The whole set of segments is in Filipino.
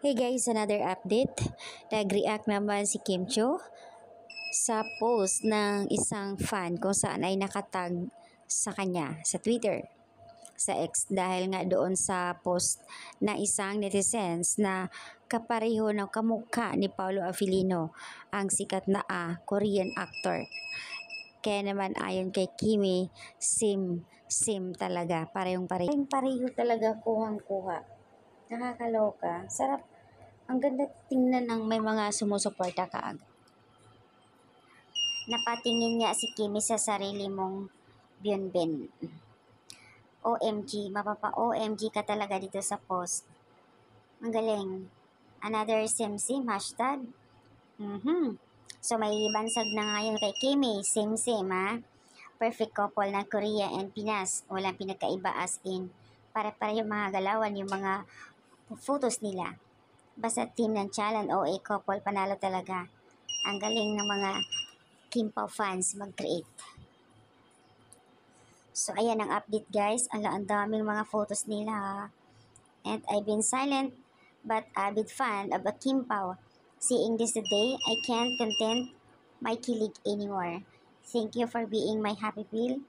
Hey guys, another update. Nag-react naman si Kim Cho sa post ng isang fan kung saan ay nakatag sa kanya sa Twitter, sa X, dahil nga doon sa post na isang netizens na kapareho ng kamukha ni Paolo Avellino, ang sikat na Korean actor. Kaya naman ayon kay Kimi, same talaga, pareho talaga, kuhang-kuha. Nakakaloka. Sarap. Ang ganda tingnan ng may mga sumusuporta kaagad. Napatingin nga si Kimi sa sarili mong biyonben. OMG, mapapa-OMG ka talaga dito sa post. Ang galing. Another sim hashtag. So may bansag na ngayon kay Kimi. Sim ha. Perfect couple ng Korea and Pinas. Walang pinagkaiba as in. Pare-pareho mga galawan yung mga photos nila. Basta team ng Chalan OA couple, panalo talaga. Ang galing ng mga Kim Pao fans mag-create. So ayan ang update guys. Ang daming mga photos nila. And I've been silent but avid fan of a Kim Pao. Seeing this today, I can't content my kilig anymore. Thank you for being my happy pill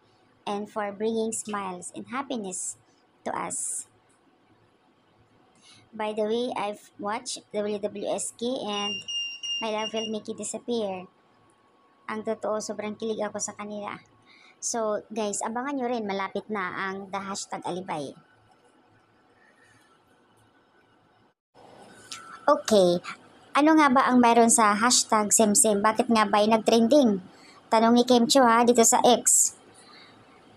and for bringing smiles and happiness to us. By the way, I've watched WWSK and my love will make you disappear. Ang totoo, sobrang kilig ako sa kanila. So guys, abangan nyo rin, malapit na ang the hashtag alibay. Okay, ano nga ba ang mayroon sa hashtag semsem? Bakit nga ba ay nag-trending? Tanong ni Kim Cho dito sa X.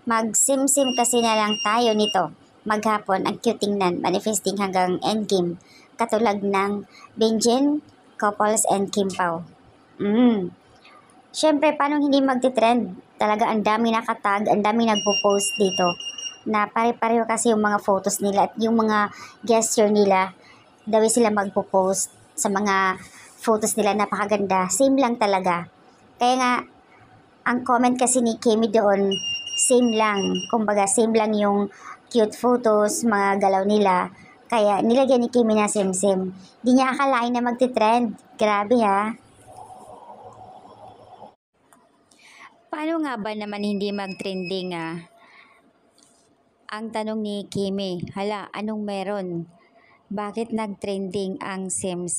Mag-simsim kasi na lang tayo nito. Maghapon ang cute tingnan, manifesting hanggang endgame. Katulad ng Benjen, Couples and Kim Pao. Siyempre, paano hindi magti-trend? Talaga ang dami nakatag, ang dami nagpo-post dito. Na pare-pareho kasi yung mga photos nila at yung mga gesture nila. Dawi sila magpo-post sa mga photos nila, napakaganda. Same lang talaga. Kaya nga, ang comment kasi ni Kimi doon, same lang. Kumbaga, same lang yung cute photos, mga galaw nila. Kaya nilagyan ni Kimi na same. Di niya akalain na magti-trend. Grabe ha. Paano nga ba naman hindi mag-trending Ang tanong ni Kimi, hala, anong meron? Bakit nag-trending ang same?